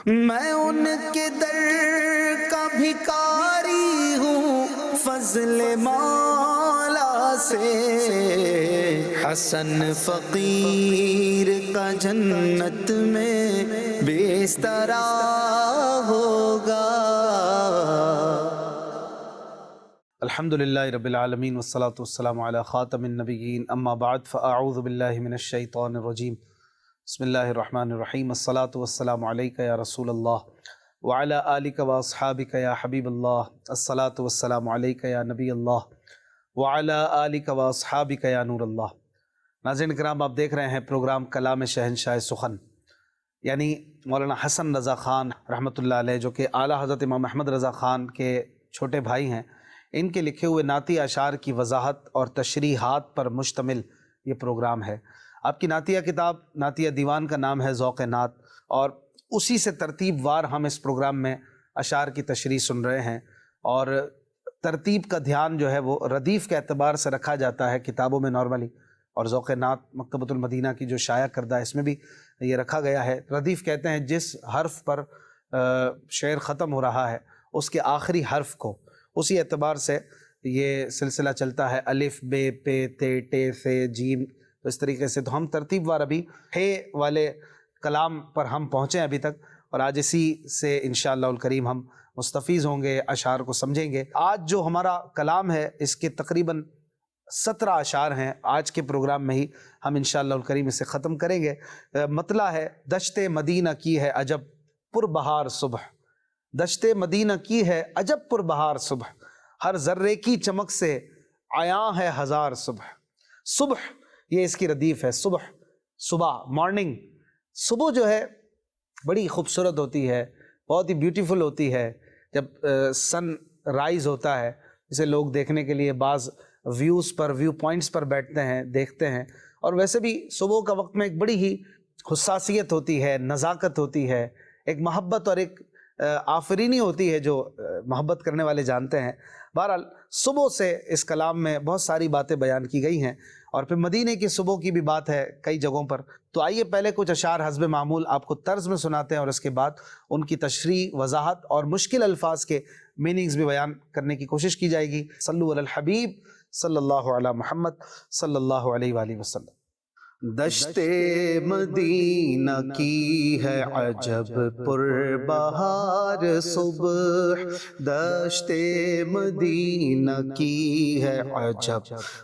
میں ان کے در کا بھکاری ہوں فضل مولا سے، حسن فقیر کا جنت میں بستر ہوگا۔ الحمدللہ رب العالمین والصلاة والسلام علی خاتم النبیین، اما بعد فاعوذ باللہ من الشیطان الرجیم، بسم اللہ الرحمن الرحیم، الصلاة والسلام علیک یا رسول اللہ وعلی آلک واصحابک یا حبیب اللہ، الصلاة والسلام علیک یا نبی اللہ وعلی آلک واصحابک یا نور اللہ۔ ناظرین کرام، آپ دیکھ رہے ہیں پروگرام کلام شہنشاہ سخن، یعنی مولانا حسن رضا خان رحمۃ اللہ علیہ، جو کہ اعلیٰ حضرت امام احمد رضا خان کے چھوٹے بھائی ہیں، ان کے لکھے ہوئے نعتی اشعار کی وضاحت اور تشریحات پر مشتمل یہ پروگرام ہے۔ آپ کی نعتیہ کتاب، نعتیہ دیوان کا نام ہے ذوق نعت، اور اسی سے ترتیب وار ہم اس پروگرام میں اشعار کی تشریح سن رہے ہیں، اور ترتیب کا دھیان جو ہے وہ ردیف کے اعتبار سے رکھا جاتا ہے کتابوں میں نارملی، اور ذوق نعت مکتبۃ المدینہ کی جو شائع کردہ ہے اس میں بھی یہ رکھا گیا ہے۔ ردیف کہتے ہیں جس حرف پر شعر ختم ہو رہا ہے اس کے آخری حرف کو، اسی اعتبار سے یہ سلسلہ چلتا ہے، الف بے پے تے ٹے سے جیم، تو اس طریقے سے۔ تو ہم ترتیب وار ابھی ہے والے کلام پر ہم پہنچے ابھی تک، اور آج اسی سے انشاءاللہ الکریم ہم مستفیض ہوں گے، اشعار کو سمجھیں گے۔ آج جو ہمارا کلام ہے اس کے تقریباً 17 اشعار ہیں، آج کے پروگرام میں ہی ہم انشاءاللہ الکریم اسے ختم کریں گے۔ مطلع ہے، دشت مدینہ کی ہے عجب پر بہار صبح، دشت مدینہ کی ہے عجب پر بہار صبح، ہر ذرے کی چمک سے عیاں ہے ہزار صبح۔ صبح یہ اس کی ردیف ہے، صبح، صبح، مارننگ۔ صبح جو ہے بڑی خوبصورت ہوتی ہے، بہت ہی بیوٹیفل ہوتی ہے۔ جب سن رائز ہوتا ہے، اسے لوگ دیکھنے کے لیے بعض ویوز پر، ویو پوائنٹس پر بیٹھتے ہیں، دیکھتے ہیں، اور ویسے بھی صبح کا وقت میں ایک بڑی ہی حساسیت ہوتی ہے، نزاکت ہوتی ہے، ایک محبت اور ایک آفرینی ہوتی ہے جو محبت کرنے والے جانتے ہیں۔ بہرحال صبح سے اس کلام میں بہت ساری باتیں بیان کی گئی ہیں، اور پھر مدینے کی صبح کی بھی بات ہے کئی جگہوں پر۔ تو آئیے پہلے کچھ اشعار حسب معمول آپ کو طرز میں سناتے ہیں، اور اس کے بعد ان کی تشریح، وضاحت اور مشکل الفاظ کے میننگز بھی بیان کرنے کی کوشش کی جائے گی۔ صلو علی الحبیب صلی اللہ علی محمد صلی اللہ علیہ وآلہ وسلم۔ دشت مدینہ کی ہے عجب پر بہار صبح، دشت مدینہ کی ہے عجب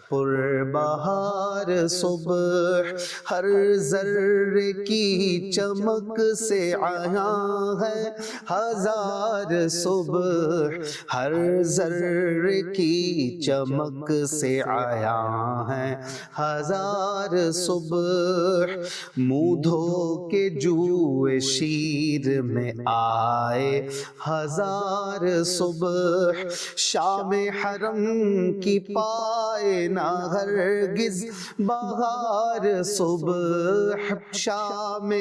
پر بہار صبح، ہر ذرے کی چمک سے عیاں ہے ہزار صبح، ہر ذرے کی چمک سے عیاں ہے ہزار صبح، منہ دھو کے جوئے شیر میں آئے ہزار صبح، شام حرم کی پائے نہ ہرگز بہار صبح، شام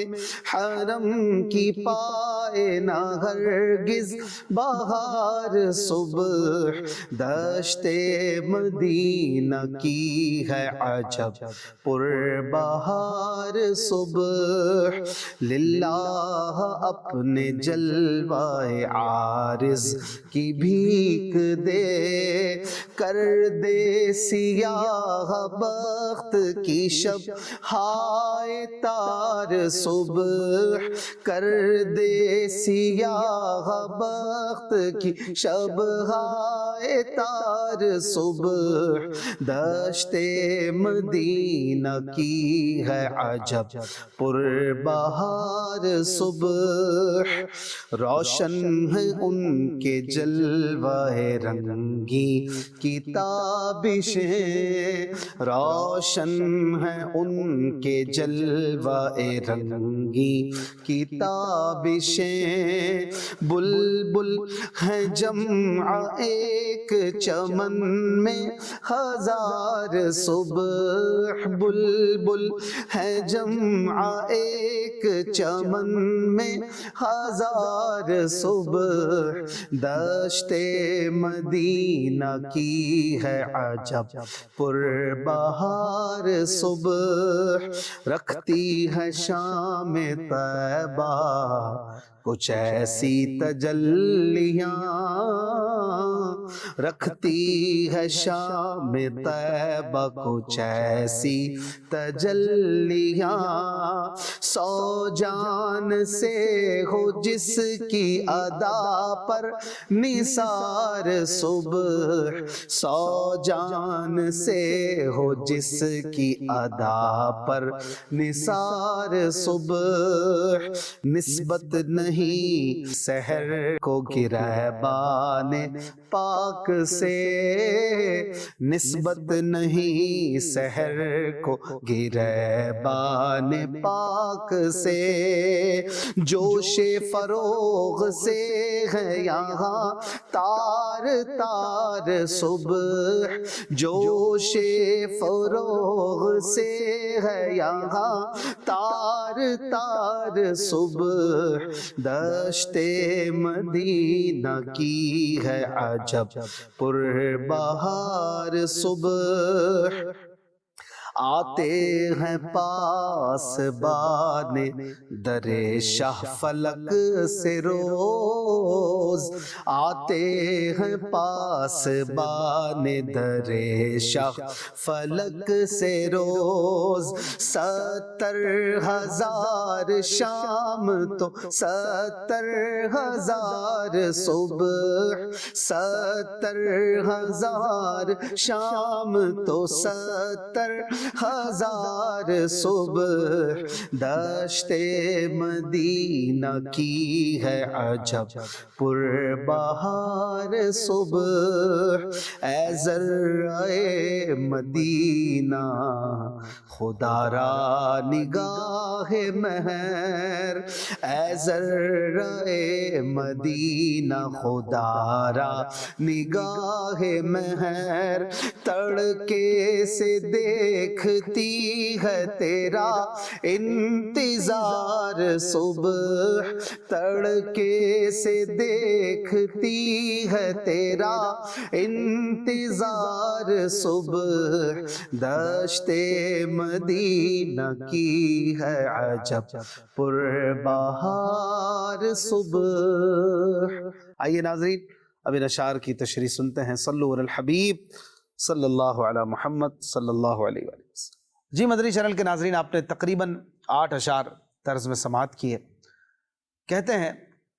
حرم کی پائے نہ ہرگز بہار صبح، دشت مدینہ کی ہے عجب پر بہار صبح، للہ اپنے جلوہ عارض کی بھیک دے، کر دے سیاہ بخت کی شب ہائے تار صبح، کر دے سیاہ بخت کی شب ہائے تار صبح، دشت مدینہ کی ہے عجب پر بہار صبح، روشن ہے ان کے جلوہ رنگی کی تابشیں، روشن ہے ان کے جلوہ رنگی کی تابشیں، بلبل ہے جمع ایک چمن میں ہزار صبح، بلبل ہے جمع ایک چمن میں ہزار صبح، دشت مدینہ کی ہے عجب پر بہار صبح، رکھتی ہے شام طیبہ کچھ ایسی تجلیاں رکھتی ہے شام طیبہ، کچھ ایسی تجلیاں سو جان سے ہو جس کی ادا پر نثار صبح، سو جان سے ہو جس کی ادا پر نثار صبح، نسبت نہیں سحر کو گریبان پاک سے، نسبت نہیں سحر کو گریبان پاک سے، جوش فروغ سے ہے یہاں تار تار صبح، جوش فروغ سے ہے یہاں تار تار صبح، دشت مدینہ کی ہے عجب پر بہار صبح، آتے ہیں پاس بان در شاہ فلک سے روز، آتے ہیں پاس بان در شاہ فلک سے روز، 70,000 شام تو 70,000 صبح، 70,000 شام تو 70,000 صبح، دشت مدینہ کی ہے عجب پر بہار صبح، اے ذرائع مدینہ خدا را نگاہ مہر، اے ذرائع مدینہ خدا را نگاہ مہر، تڑکے سے دیکھتی ہے تیرا انتظار صبح، تڑکے سے دیکھتی ہے تیرا انتظار صبح، دشت مدینہ کی ہے عجب پر بہار صبح۔ آئیے ناظرین اب ان اشعار کی تشریح سنتے ہیں۔ صلو علی الحبیب صلی اللہ علی محمد صلی اللہ علیہ وآلہ وسلم۔ جی مدنی چینل کے ناظرین، آپ نے تقریباً 8 اشعار طرز میں سماعت کیے۔ کہتے ہیں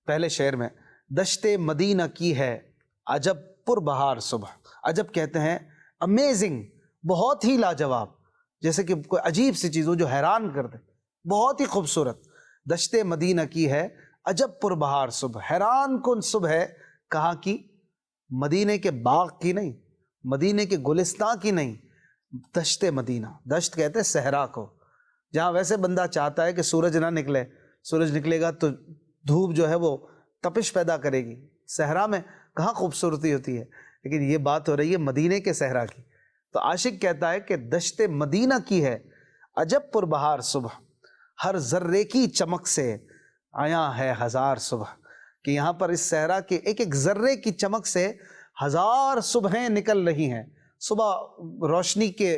پہلے شعر میں، دشت مدینہ کی ہے عجب پر بہار صبح۔ عجب کہتے ہیں امیزنگ، بہت ہی لاجواب، جیسے کہ کوئی عجیب سی چیز ہو جو حیران کر دے، بہت ہی خوبصورت۔ دشت مدینہ کی ہے عجب پر بہار صبح، حیران کن صبح ہے۔ کہاں کی؟ مدینے کے باغ کی نہیں، مدینے کے گلستان کی نہیں، دشت مدینہ۔ دشت کہتے ہیں صحرا کو، جہاں ویسے بندہ چاہتا ہے کہ سورج نہ نکلے، سورج نکلے گا تو دھوپ جو ہے وہ تپش پیدا کرے گی، صحرا میں کہاں خوبصورتی ہوتی ہے، لیکن یہ بات ہو رہی ہے مدینے کے صحرا کی۔ تو عاشق کہتا ہے کہ دشت مدینہ کی ہے عجب پر بہار صبح، ہر ذرے کی چمک سے آیا ہے 1000 صبح، کہ یہاں پر اس صحرا کے ایک ایک ذرے کی چمک سے 1000 صبحیں نکل رہی ہیں۔ صبح روشنی کے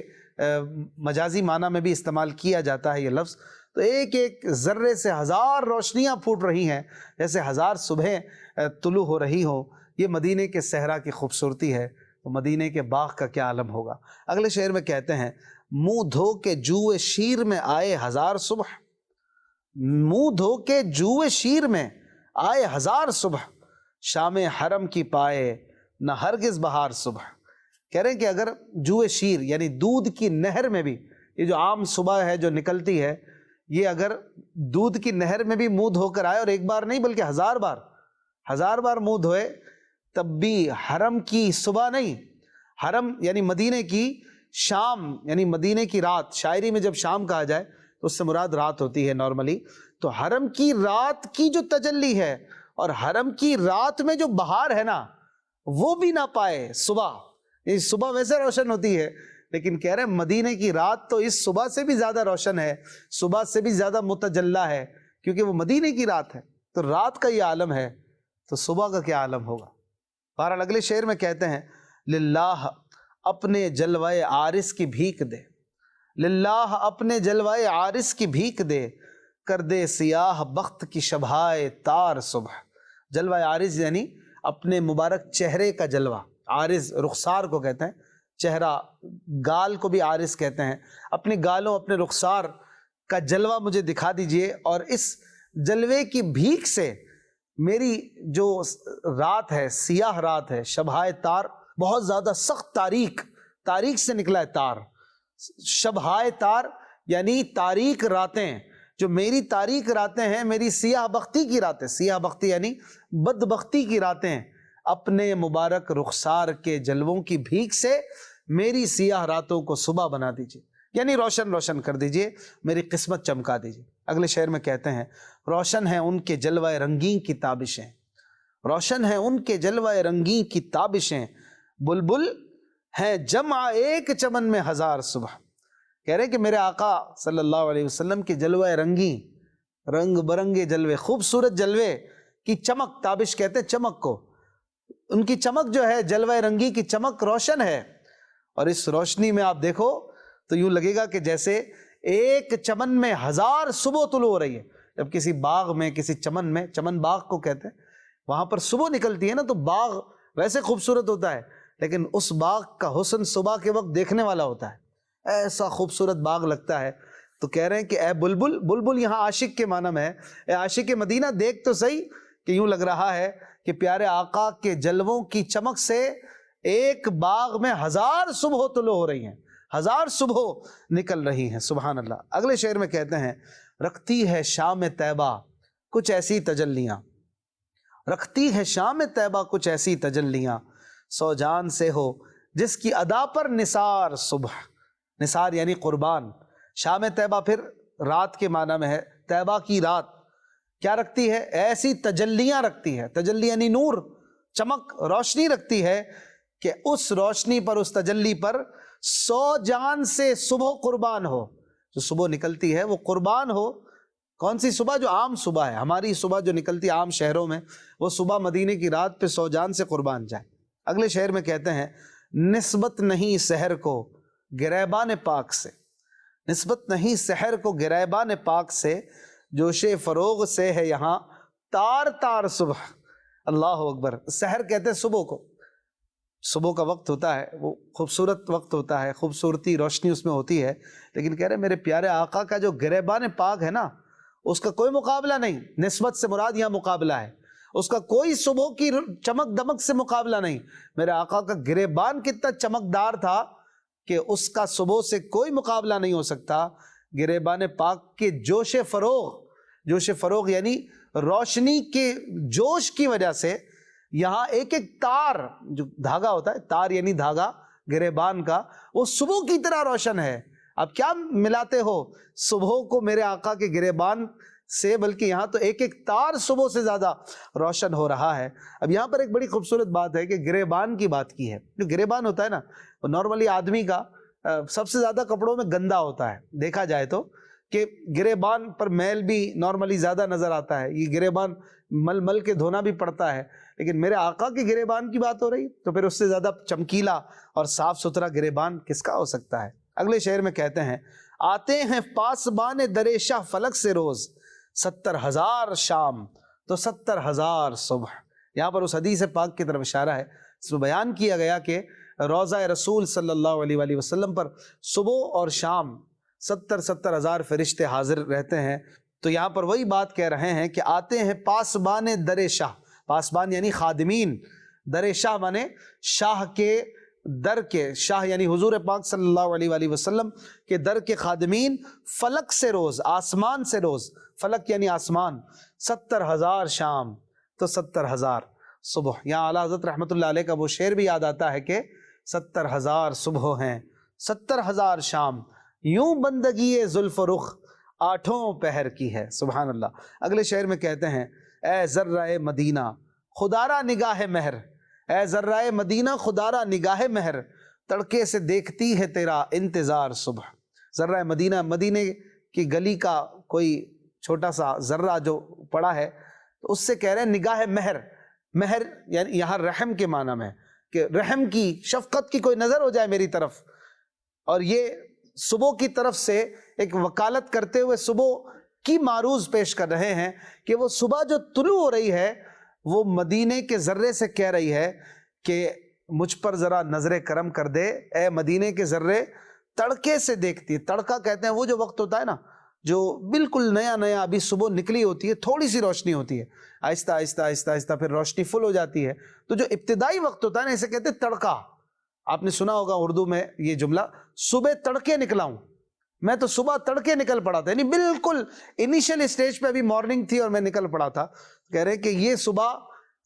مجازی معنی میں بھی استعمال کیا جاتا ہے یہ لفظ، تو ایک ایک ذرے سے 1000 روشنیاں پھوٹ رہی ہیں، جیسے 1000 صبحیں طلوع ہو رہی ہوں۔ یہ مدینے کے صحرا کی خوبصورتی ہے، تو مدینے کے باغ کا کیا عالم ہوگا۔ اگلے شعر میں کہتے ہیں، منہ دھو کے جوئے شیر میں آئے 1000 صبح، منہ دھو کے جوئے شیر میں آئے 1000 صبح، شام حرم کی پائے نہ ہرگز بہار صبح۔ کہہ رہے ہیں کہ اگر جوئے شیر یعنی دودھ کی نہر میں بھی، یہ جو عام صبح ہے جو نکلتی ہے، یہ اگر دودھ کی نہر میں بھی منہ دھو کر آئے، اور ایک بار نہیں بلکہ 1000 بار منہ دھوئے، تب بھی حرم کی صبح نہیں، حرم یعنی مدینے کی شام یعنی مدینے کی رات۔ شاعری میں جب شام کہا جائے تو اس سے مراد رات ہوتی ہے نارملی، تو حرم کی رات کی جو تجلی ہے اور حرم کی رات میں جو بہار ہے نا، وہ بھی نہ پائے صبح۔ یہ صبح ویسے روشن ہوتی ہے، لیکن کہہ رہے ہیں مدینے کی رات تو اس صبح سے بھی زیادہ روشن ہے، صبح سے بھی زیادہ متجلی ہے، کیونکہ وہ مدینے کی رات ہے۔ تو رات کا یہ عالم ہے، تو صبح کا کیا عالم ہوگا۔ بہرحال اگلے شعر میں کہتے ہیں، للہ اپنے جلوہ عارض کی بھیک دے، للہ اپنے جلوہ عارض کی بھیک دے، کر دے سیاہ بخت کی شبہائے تار صبح. جلوہ عارض یعنی اپنے مبارک چہرے کا جلوہ. عارض رخسار کو کہتے ہیں، چہرہ، گال کو بھی عارض کہتے ہیں. اپنے گالوں، اپنے رخسار کا جلوہ مجھے دکھا دیجئے، اور اس جلوے کی بھیک سے میری جو رات ہے، سیاہ رات ہے، شبہائے تار، بہت زیادہ سخت تاریک، تاریک سے نکلا ہے تار. شبہائے تار یعنی تاریک راتیں، جو میری تاریک راتیں ہیں، میری سیاہ بختی کی راتیں، سیاہ بختی یعنی بدبختی کی راتیں، اپنے مبارک رخسار کے جلووں کی بھیک سے میری سیاہ راتوں کو صبح بنا دیجیے، یعنی روشن روشن کر دیجیے، میری قسمت چمکا دیجیے. اگلے شعر میں کہتے ہیں روشن ہیں ان کے جلوہ رنگین کی تابشیں، روشن ہیں ان کے جلوہ رنگین کی تابشیں، بلبل ہیں جمع ایک چمن میں ہزار صبح. کہہ رہے ہیں کہ میرے آقا صلی اللہ علیہ وسلم کے جلوہ رنگین، رنگ برنگے جلوے، خوبصورت جلوے کی چمک، تابش کہتے ہیں چمک کو، ان کی چمک جو ہے، جلوہ رنگی کی چمک روشن ہے. اور اس روشنی میں آپ دیکھو تو یوں لگے گا کہ جیسے ایک چمن میں ہزار صبح طلوع ہو رہی ہے. جب کسی باغ میں، کسی چمن میں، چمن باغ کو کہتے ہیں، وہاں پر صبح نکلتی ہے نا، تو باغ ویسے خوبصورت ہوتا ہے، لیکن اس باغ کا حسن صبح کے وقت دیکھنے والا ہوتا ہے، ایسا خوبصورت باغ لگتا ہے. تو کہہ رہے ہیں کہ اے بلبل، بلبل یہاں عاشق کے معنی میں ہے، اے عاشق مدینہ دیکھ تو صحیح کہ یوں لگ رہا ہے کہ پیارے آقا کے جلووں کی چمک سے ایک باغ میں ہزار صبح طلوع ہو رہی ہیں، ہزار صبح نکل رہی ہیں. سبحان اللہ. اگلے شعر میں کہتے ہیں رکھتی ہے شام طیبہ کچھ ایسی تجلیاں، رکھتی ہے شام طیبہ کچھ ایسی تجلیاں، سو جان سے ہو جس کی ادا پر نثار صبح. نثار یعنی قربان. شام طیبہ پھر رات کے معنی میں ہے، طیبہ کی رات کیا رکھتی ہے؟ ایسی تجلیاں رکھتی ہے. تجلی یعنی نور، چمک، روشنی رکھتی ہے کہ اس روشنی پر، اس تجلی پر 100 جان سے صبح قربان ہو. جو صبح نکلتی ہے وہ قربان ہو. کون سی صبح؟ جو عام صبح ہے، ہماری صبح جو نکلتی ہے عام شہروں میں، وہ صبح مدینے کی رات پہ 100 جان سے قربان جائے. اگلے شعر میں کہتے ہیں نسبت نہیں سحر کو گریبان پاک سے، نسبت نہیں سحر کو گریبان پاک سے، جوش فروغ سے ہے یہاں تار تار صبح. اللہ اکبر. سحر کہتے ہیں صبح کو، صبح کا وقت ہوتا ہے، وہ خوبصورت وقت ہوتا ہے، خوبصورتی، روشنی اس میں ہوتی ہے، لیکن کہہ رہے میرے پیارے آقا کا جو گریبان پاک ہے نا، اس کا کوئی مقابلہ نہیں. نسبت سے مراد یہاں مقابلہ ہے، اس کا کوئی صبح کی چمک دمک سے مقابلہ نہیں. میرے آقا کا گریبان کتنا چمکدار تھا کہ اس کا صبح سے کوئی مقابلہ نہیں ہو سکتا. گریبان پاک کے جوش فروغ، جوش فروغ یعنی روشنی کے جوش کی وجہ سے یہاں ایک ایک تار، جو دھاگا ہوتا ہے، تار یعنی دھاگا گریبان کا، وہ صبح کی طرح روشن ہے. اب کیا ملاتے ہو صبح کو میرے آقا کے گریبان سے، بلکہ یہاں تو ایک ایک تار صبح سے زیادہ روشن ہو رہا ہے. اب یہاں پر ایک بڑی خوبصورت بات ہے کہ گریبان کی بات کی ہے. جو گریبان ہوتا ہے نا، وہ نارملی آدمی کا سب سے زیادہ کپڑوں میں گندا ہوتا ہے، دیکھا جائے تو، کہ گریبان پر میل بھی نارملی زیادہ نظر آتا ہے. یہ گریبان مل مل کے دھونا بھی پڑتا ہے، لیکن میرے آقا کے گریبان کی بات ہو رہی تو پھر اس سے زیادہ چمکیلا اور صاف ستھرا گریبان کس کا ہو سکتا ہے. اگلے شعر میں کہتے ہیں آتے ہیں پاسبان در شاہ فلک سے روز 70,000 شام تو 70,000 صبح. یہاں پر اس حدیث پاک کی طرف اشارہ ہے، اس میں بیان کیا گیا کہ روضہ رسول صلی اللہ علیہ وآلہ وسلم پر صبح اور شام 70,000 فرشتے حاضر رہتے ہیں. تو یہاں پر وہی بات کہہ رہے ہیں کہ آتے ہیں پاسبان در شاہ. پاسبان یعنی خادمین، در شاہ مانے شاہ کے در کے، شاہ یعنی حضور پاک صلی اللہ علیہ وآلہ وسلم کے در کے خادمین، فلک سے روز، آسمان سے روز، فلک یعنی آسمان، 70,000 شام تو 70,000 صبح. یہاں اعلیٰ حضرت رحمۃ اللہ علیہ کا وہ شعر بھی یاد آتا ہے کہ 70,000 صبح ہیں، 70,000 شام، یوں بندگی زلف و رخ آٹھوں پہر کی ہے. سبحان اللہ. اگلے شعر میں کہتے ہیں اے ذرہ مدینہ خدارہ نگاہ مہر، اے ذرہ مدینہ خدارہ نگاہ مہر، تڑکے سے دیکھتی ہے تیرا انتظار صبح. ذرہ مدینہ، مدینے کی گلی کا کوئی چھوٹا سا ذرہ جو پڑا ہے، تو اس سے کہہ رہے ہیں نگاہ مہر. مہر یعنی یہاں رحم کے معنی میں، کہ رحم کی، شفقت کی کوئی نظر ہو جائے میری طرف. اور یہ صبح کی طرف سے ایک وکالت کرتے ہوئے، صبح کی معروض پیش کر رہے ہیں کہ وہ صبح جو طلوع ہو رہی ہے وہ مدینے کے ذرے سے کہہ رہی ہے کہ مجھ پر ذرا نظر کرم کر دے اے مدینے کے ذرے، تڑکے سے دیکھتی ہے۔ تڑکا کہتے ہیں وہ جو وقت ہوتا ہے نا، جو بالکل نیا نیا ابھی صبح نکلی ہوتی ہے، تھوڑی سی روشنی ہوتی ہے، آہستہ آہستہ آہستہ آہستہ پھر روشنی فل ہو جاتی ہے، تو جو ابتدائی وقت ہوتا ہے نا اسے کہتے ہیں تڑکا۔ آپ نے سنا ہوگا اردو میں یہ جملہ، صبح تڑکے نکلا ہوں، میں تو صبح تڑکے نکل پڑا تھا، یعنی بالکل انیشل اسٹیج پہ ابھی مارننگ تھی اور میں نکل پڑا تھا۔ کہہ رہے کہ یہ صبح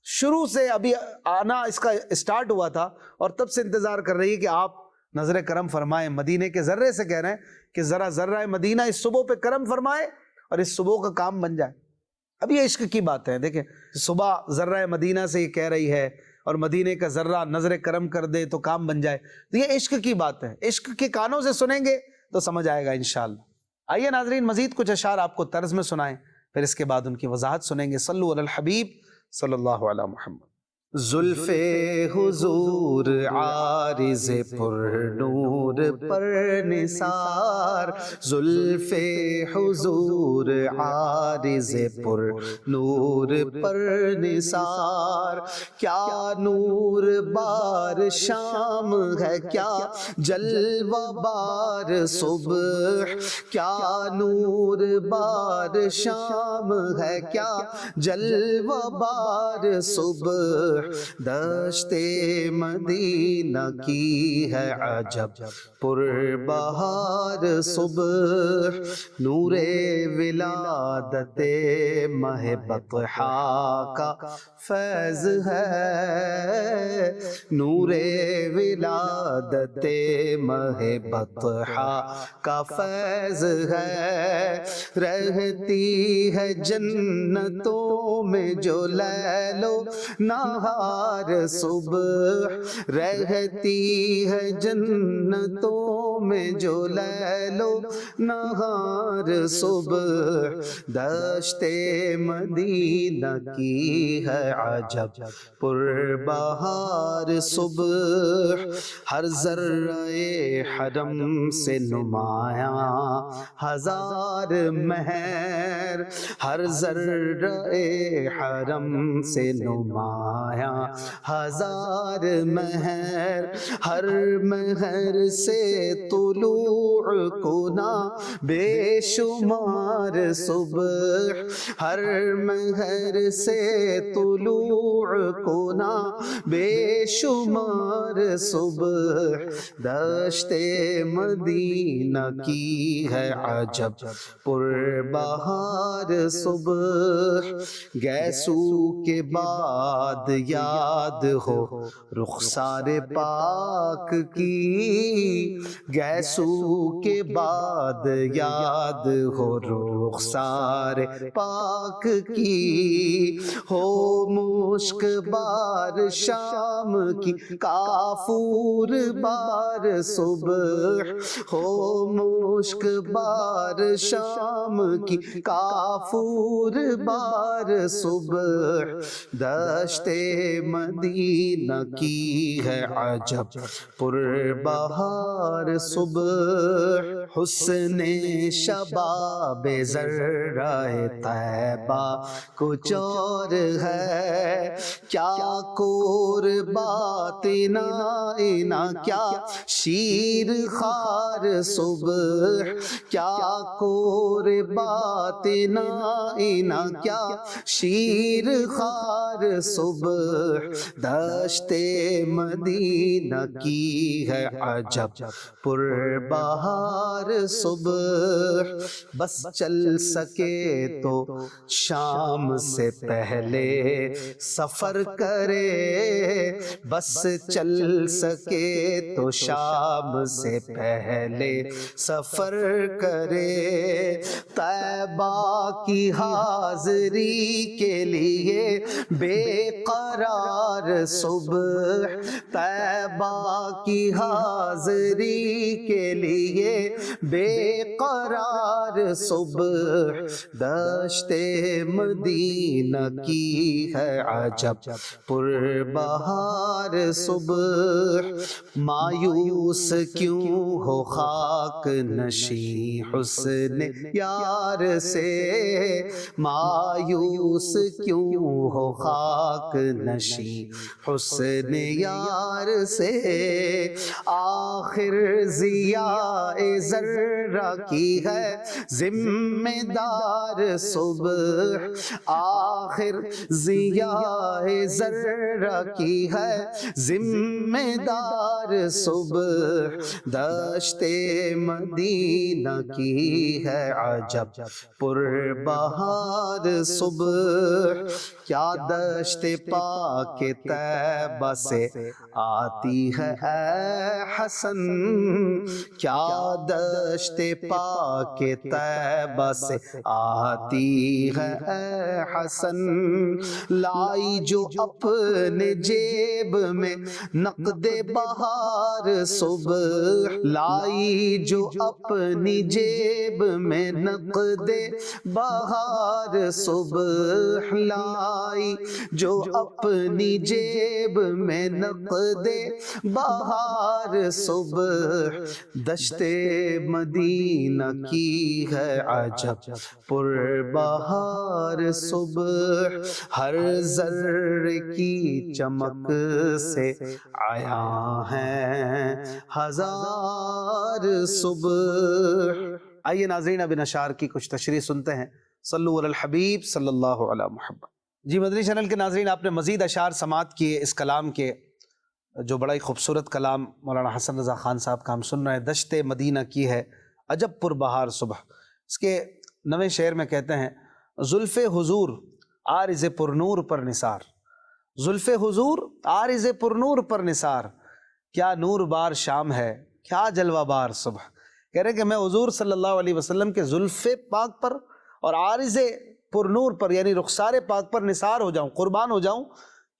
شروع سے ابھی آنا اس کا اسٹارٹ ہوا تھا اور تب سے انتظار کر رہی ہے کہ آپ نظر کرم فرمائیں۔ مدینے کے ذرے سے کہہ رہے ہیں کہ ذرا ذرہ مدینہ اس صبح پہ کرم فرمائے اور اس صبح کا کام بن جائے۔ اب یہ عشق کی بات ہے، دیکھیں صبح ذرہ مدینہ سے یہ کہہ رہی ہے اور مدینے کا ذرہ نظر کرم کر دے تو کام بن جائے، تو یہ عشق کی بات ہے، عشق کے کانوں سے سنیں گے تو سمجھ آئے گا انشاءاللہ۔ آئیے ناظرین مزید کچھ اشعار آپ کو طرز میں سنائیں، پھر اس کے بعد ان کی وضاحت سنیں گے۔ صلو علی الحبیب صلی اللہ علی محمد۔ زلف حضور عارض پر نور پر نثار، زلف حضور عارض پر نور پر نثار، کیا نور بار شام ہے کیا جلوہ بار صبح، کیا نور بار شام ہے کیا جلوہ بار صبح، دشت مدینہ کی ہے عجب پر بہار صبح، نور ولادت مہ بطحا کا فیض ہے، نور ولادت مہ بطحا کا فیض ہے، رہتی ہے جنتوں میں جو لیل و نہار صبح، رہتی ہے جنتوں میں جو لیل و نہار صبح، دشت مدینہ کی ہے عجب پر بہار صبح، ہر ذرہ حرم سے نمایاں ہزار مہر، ہر ذرہ حرم سے نمایاں ہزار مہر، ہر مہر سے طلوع کنا بے شمار صبح، ہر مہر سے طلوع کنا بے شمار صبح، دشت مدینہ کی ہے عجب پر بہار صبح، گیسو کے بعد یاد ہو رخسار پاک کی، گیسو کے بعد یاد ہو رخسار پاک کی، ہو مشک بار شام کی کافور بار صبح، ہو مشک بار شام کی کافور بار صبح، دشت مدینہ کی ہے عجب پر بہار صبح، حسن شباب ذرہ طیبہ کچھ اور ہے، کیا کور باطن آئینہ کیا شیر خار صبح، کیا کور باطن آئینہ کیا شیر خار صبح، دشت مدینہ کی ہے عجب پر بہار صبح، بس چل سکے تو شام سے پہلے سفر کرے، بس چل سکے تو شام سے پہلے سفر کرے، طیبہ کی حاضری کے لیے بے قرار صبح طیبہ کی حاضری کے لیے، بے قرار صبح دشت مدینہ کی ہے عجب پر بہار صبح، مایوس کیوں ہو خاک نشیں حسن یار سے، مایوس کیوں ہو خاک نشیں حسن یار سے، آخر ضیاء ذرہ کی ہے ذمہ دار صبح، آخر ضیاء ذرہ کی ہے ذمہ دار صبح، دشت مدینہ کی ہے عجب پر بہار صبح، کیا دشت پاک طیبہ سے آتی ہے اے حسن، کیا دشت پاک طیبہ سے آتی ہے اے حسن، لائی جو اپنے جیب میں نقد بہار صبح، لائی جو اپنی جیب میں نقد بہار صبح، لائی جو اپنی جیب میں نقد بہار صبح، دشت مدینہ کی ہے عجب پر بہار صبح، ہر ذرے کی چمک سے آیا ہے ہزار صبح۔ آئیے ناظرین اب ان اشعار کی کچھ تشریح سنتے ہیں۔ صلو علی الحبیب صلی اللہ علیہ محمد۔ جی مدنی چینل کے ناظرین، آپ نے مزید اشعار سماعت کیے اس کلام کے، جو بڑا ہی خوبصورت کلام مولانا حسن رضا خان صاحب کا ہم سن رہے ہیں، دشت مدینہ کی ہے عجب پر بہار صبح۔ اس کے نویں شعر میں کہتے ہیں، زلف حضور عارض پر نور پر نثار، زلف حضور عارض پر نور پر نثار، کیا نور بار شام ہے کیا جلوہ بار صبح۔ کہہ رہے ہیں کہ میں حضور صلی اللہ علیہ وسلم کے زلف پاک پر اور عارض پر نور پر یعنی رخسار پاک پر نثار ہو جاؤں، قربان ہو جاؤں،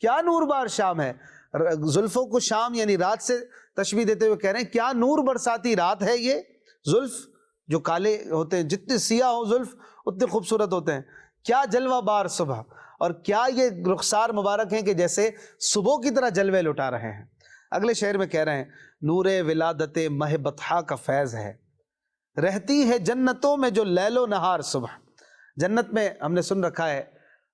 کیا نور بار شام ہے۔ زلفوں کو شام یعنی رات سے تشبیہ دیتے ہوئے کہہ رہے ہیں کیا نور برساتی رات ہے یہ، زلف جو کالے ہوتے ہیں، جتنے سیاہ ہو زلف اتنے خوبصورت ہوتے ہیں، کیا جلوہ بار صبح، اور کیا یہ رخسار مبارک ہیں کہ جیسے صبح کی طرح جلوے لٹا رہے ہیں۔ اگلے شعر میں کہہ رہے ہیں، نور ولادت مہ بطحا کا فیض ہے، رہتی ہے جنتوں میں جو لیل و نہار صبح۔ جنت میں ہم نے سن رکھا ہے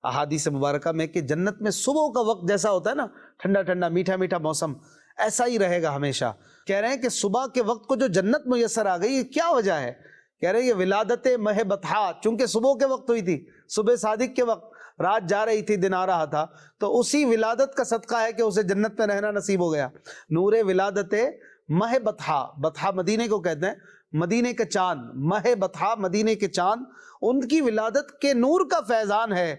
احادیث مبارکہ میں کہ جنت میں صبح کا وقت جیسا ہوتا ہے نا، ٹھنڈا ٹھنڈا میٹھا میٹھا موسم، ایسا ہی رہے گا ہمیشہ۔ کہہ رہے ہیں کہ صبح کے وقت کو جو جنت میسر آ گئی، یہ کیا وجہ ہے؟ کہہ رہے ہیں یہ ولادت مہ بطحا، چونکہ صبح کے وقت ہوئی تھی، صبح صادق کے وقت، رات جا رہی تھی دن آ رہا تھا، تو اسی ولادت کا صدقہ ہے کہ اسے جنت میں رہنا نصیب ہو گیا۔ نور ولادت مہ بطحا، بطحا مدینے کو کہتے ہیں، مدینے کے چاند، مہ بطحا مدینے کے چاند، ان کی ولادت کے نور کا فیضان ہے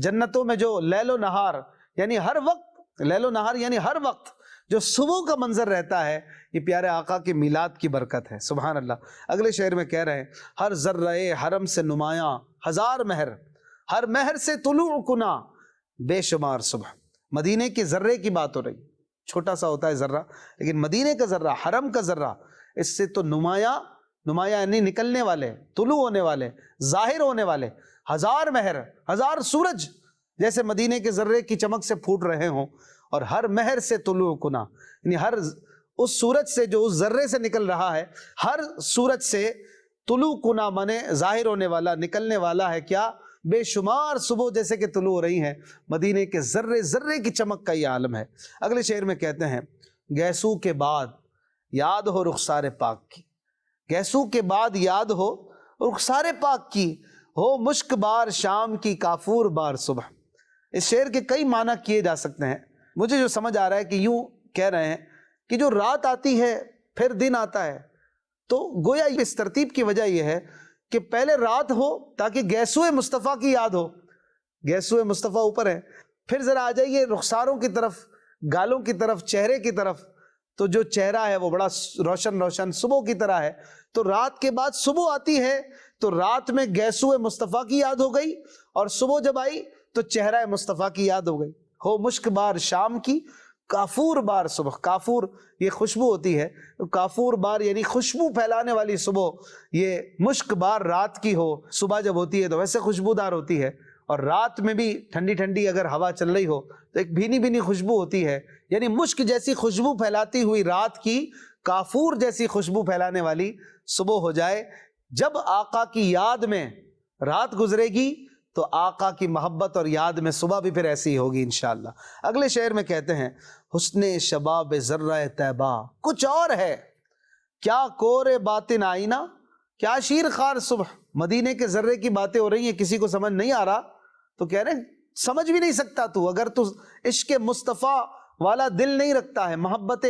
جنتوں میں جو لیل و نہار یعنی ہر وقت، لیل و نہار یعنی ہر وقت جو صبح کا منظر رہتا ہے، یہ پیارے آقا کے میلاد کی برکت ہے۔ سبحان اللہ۔ اگلے شعر میں کہہ رہے ہیں، ہر ذرہ حرم سے نمایاں ہزار مہر، ہر مہر سے طلوع کنا بے شمار صبح۔ مدینے کے ذرے کی بات ہو رہی، چھوٹا سا ہوتا ہے ذرہ، لیکن مدینے کا ذرہ، حرم کا ذرہ، اس سے تو نمایاں یعنی نکلنے والے، طلوع ہونے والے، ظاہر ہونے والے ہزار مہر، ہزار سورج جیسے مدینے کے ذرے کی چمک سے پھوٹ رہے ہوں، اور ہر مہر سے طلوع کنا یعنی ہر اس سورج سے جو اس ذرے سے نکل رہا ہے، ہر سورج سے طلوع کنا مانے ظاہر ہونے والا، نکلنے والا ہے کیا؟ بے شمار صبح جیسے کہ طلوع ہو رہی ہیں، مدینے کے ذرے ذرے کی چمک کا یہ عالم ہے۔ اگلے شعر میں کہتے ہیں، گیسو کے بعد یاد ہو رخسار پاک کی، گیسو کے بعد یاد ہو رخسار پاک کی، ہو مشک بار شام کی کافور بار صبح۔ اس شعر کے کئی معنی کیے جا سکتے ہیں، مجھے جو سمجھ آ رہا ہے کہ یوں کہہ رہے ہیں کہ جو رات آتی ہے پھر دن آتا ہے، تو گویا اس ترتیب کی وجہ یہ ہے کہ پہلے رات ہو تاکہ گیسوئے مصطفیٰ کی یاد ہو، گیسوئے مصطفیٰ اوپر ہے، پھر ذرا آ جائیے رخساروں کی طرف، گالوں کی طرف، چہرے کی طرف، تو جو چہرہ ہے وہ بڑا روشن روشن صبح کی طرح ہے۔ تو رات کے بعد صبح آتی ہے، تو رات میں گیسوئے مصطفیٰ کی یاد ہو گئی، اور صبح جب آئی تو چہرہ مصطفیٰ کی یاد ہو گئی. ہو مشک بار شام کی، کافور بار صبح. کافور یہ خوشبو ہوتی ہے، کافور بار یعنی خوشبو پھیلانے والی صبح. یہ مشک بار رات کی ہو، صبح جب ہوتی ہے تو ویسے خوشبودار ہوتی ہے، اور رات میں بھی ٹھنڈی ٹھنڈی اگر ہوا چل رہی ہو تو ایک بھینی بھینی خوشبو ہوتی ہے. یعنی مشک جیسی خوشبو پھیلاتی ہوئی رات کی، کافور جیسی خوشبو پھیلانے والی صبح ہو جائے. جب آقا کی یاد میں رات گزرے گی تو آقا کی محبت اور یاد میں صبح بھی پھر ایسی ہی ہوگی انشاءاللہ. اگلے شعر میں کہتے ہیں حسن شباب ذرہ طیبہ کچھ اور ہے، کیا کور باطن آئینہ، کیا شیر خار صبح. مدینے کے ذرے کی باتیں ہو رہی ہیں، کسی کو سمجھ نہیں آ رہا تو کہہ رہے ہیں سمجھ بھی نہیں سکتا تو، اگر تو عشق مصطفیٰ والا دل نہیں رکھتا ہے، محبت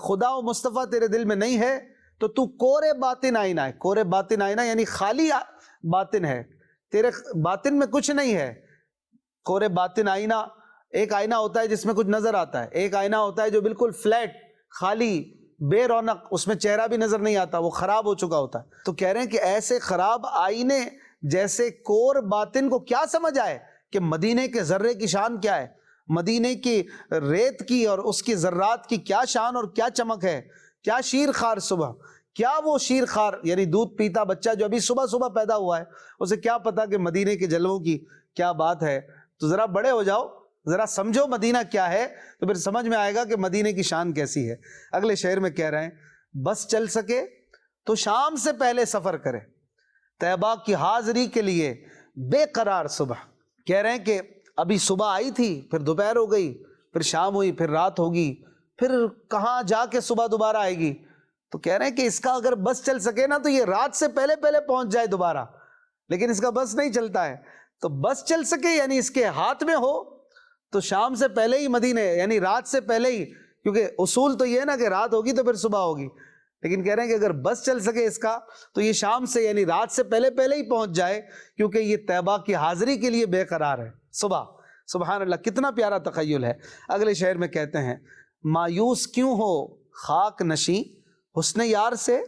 خدا و مصطفیٰ تیرے دل میں نہیں ہے تو کور باطن آئینہ ہے. کور باطن آئینہ یعنی خالی باطن ہے، تیرے باطن میں کچھ نہیں ہے. کور باطن آئینہ، ایک آئینہ ہوتا ہے جس میں کچھ نظر آتا ہے، ایک آئینہ ہوتا ہے جو بالکل فلیٹ، خالی، بے رونق، اس میں چہرہ بھی نظر نہیں آتا، وہ خراب ہو چکا ہوتا ہے. تو کہہ رہے ہیں کہ ایسے خراب آئینے جیسے کور باطن کو کیا سمجھ آئے کہ مدینے کے ذرے کی شان کیا ہے، مدینے کی ریت کی اور اس کی ذرات کی کیا شان اور کیا چمک ہے. کیا شیر خار صبح، کیا وہ شیر خار یعنی دودھ پیتا بچہ جو ابھی صبح صبح پیدا ہوا ہے، اسے کیا پتا کہ مدینے کے جلووں کی کیا بات ہے. تو ذرا بڑے ہو جاؤ، ذرا سمجھو مدینہ کیا ہے، تو پھر سمجھ میں آئے گا کہ مدینے کی شان کیسی ہے. اگلے شعر میں کہہ رہے ہیں بس چل سکے تو شام سے پہلے سفر کرے، طیبہ کی حاضری کے لیے بے قرار صبح. کہہ رہے ہیں کہ ابھی صبح آئی تھی، پھر دوپہر ہو گئی، پھر شام ہوئی، پھر رات ہوگی، پھر کہاں جا کے صبح دوبارہ آئے گی. تو کہہ رہے ہیں کہ اس کا اگر بس چل سکے نا تو یہ رات سے پہلے پہلے پہنچ جائے دوبارہ، لیکن اس کا بس نہیں چلتا ہے. تو بس چل سکے یعنی اس کے ہاتھ میں ہو تو شام سے پہلے ہی مدینے، یعنی رات سے پہلے ہی، کیونکہ اصول تو یہ ہے نا کہ رات ہوگی تو پھر صبح ہوگی، لیکن کہہ رہے ہیں کہ اگر بس چل سکے اس کا تو یہ شام سے یعنی رات سے پہلے پہلے ہی پہنچ جائے، کیونکہ یہ طیبہ کی حاضری کے لیے بے قرار ہے صبح. سبحان اللہ، کتنا پیارا تخیل ہے. اگلے شعر میں کہتے ہیں مایوس کیوں ہو خاک نشیں حسن یار سے،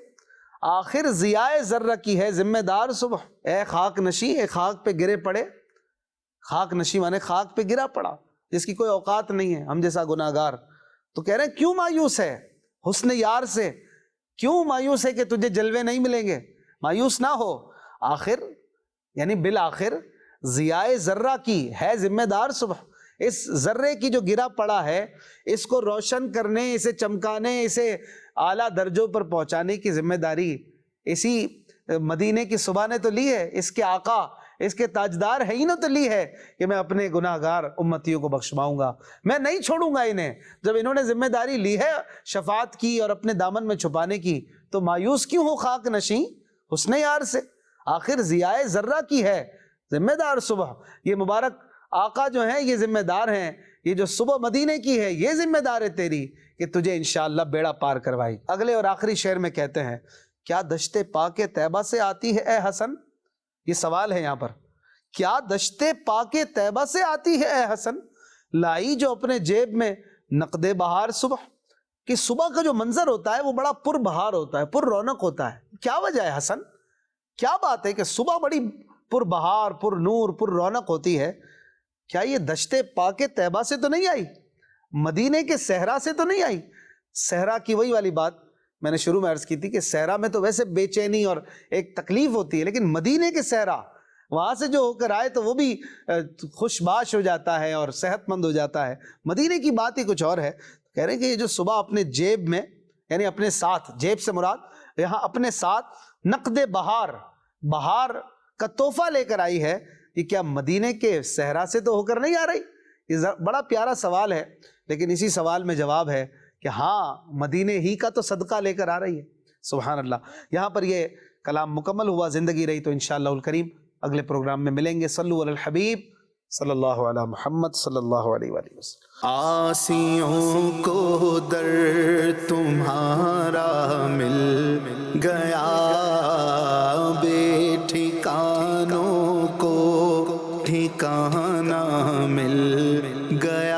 آخر ضیاء ذرہ کی ہے ذمہ دار صبح. اے خاک نشیں، اے خاک پہ گرے پڑے، خاک نشیں مانے خاک پہ گرا پڑا جس کی کوئی اوقات نہیں ہے، ہم جیسا گناہگار. تو کہہ رہے ہیں کیوں مایوس ہے حسن یار سے، کیوں مایوس ہے کہ تجھے جلوے نہیں ملیں گے. مایوس نہ ہو، آخر یعنی بالآخر ضیاء ذرہ کی ہے ذمہ دار صبح. اس ذرے کی جو گرا پڑا ہے اس کو روشن کرنے، اسے چمکانے، اسے اعلیٰ درجوں پر پہنچانے کی ذمہ داری اسی مدینے کی صبح نے تو لی ہے. اس کے آقا، اس کے تاجدار ہے ہی نہ تو لی ہے کہ میں اپنے گناہگار امتیوں کو بخشواؤں گا، میں نہیں چھوڑوں گا انہیں. جب انہوں نے ذمہ داری لی ہے شفاعت کی اور اپنے دامن میں چھپانے کی، تو مایوس کیوں ہو خاک نشیں حسن یار سے، آخر ضیاء ذرہ کی ہے ذمہ دار صبح. یہ مبارک آقا جو ہیں یہ ذمہ دار ہیں، یہ جو صبح مدینے کی ہے یہ ذمہ دار ہے تیری کہ تجھے انشاءاللہ بیڑا پار کروائی. اگلے اور آخری شعر میں کہتے ہیں کیا دشت پاک طیبہ سے آتی ہے اے حسن. یہ سوال ہے یہاں پر، کیا دشت پاک طیبہ سے آتی ہے اے حسن، لائی جو اپنے جیب میں نقد بہار صبح. کہ صبح کا جو منظر ہوتا ہے وہ بڑا پر بہار ہوتا ہے، پر رونق ہوتا ہے. کیا وجہ ہے حسن، کیا بات ہے کہ صبح بڑی پر بہار، پر نور، پر رونق ہوتی ہے؟ کیا یہ دشت پاک طیبہ سے تو نہیں آئی، مدینے کے صحرا سے تو نہیں آئی؟ صحرا کی وہی والی بات میں نے شروع میں عرض کی تھی کہ صحرا میں تو ویسے بے چینی اور ایک تکلیف ہوتی ہے، لیکن مدینے کے صحرا، وہاں سے جو ہو کر آئے تو وہ بھی خوش باش ہو جاتا ہے اور صحت مند ہو جاتا ہے. مدینے کی بات ہی کچھ اور ہے. کہہ رہے ہیں کہ یہ جو صبح اپنے جیب میں، یعنی اپنے ساتھ، جیب سے مراد یہاں اپنے ساتھ نقد بہار، بہار کا تحفہ لے کر آئی ہے، یہ کیا مدینے کے صحرا سے تو ہو کر نہیں آ رہی؟ یہ بڑا پیارا سوال ہے، لیکن اسی سوال میں جواب ہے کہ ہاں مدینے ہی کا تو صدقہ لے کر آ رہی ہے. سبحان اللہ. یہاں پر یہ کلام مکمل ہوا. زندگی رہی تو انشاءاللہ الکریم اگلے پروگرام میں ملیں گے. صلو علی الحبیب صلی اللہ علی محمد صلی اللہ علیہ وآلہ وسلم. آسیوں کو در تمہارا مل گیا، بے ٹھکانوں کو ٹھکانہ مل گیا.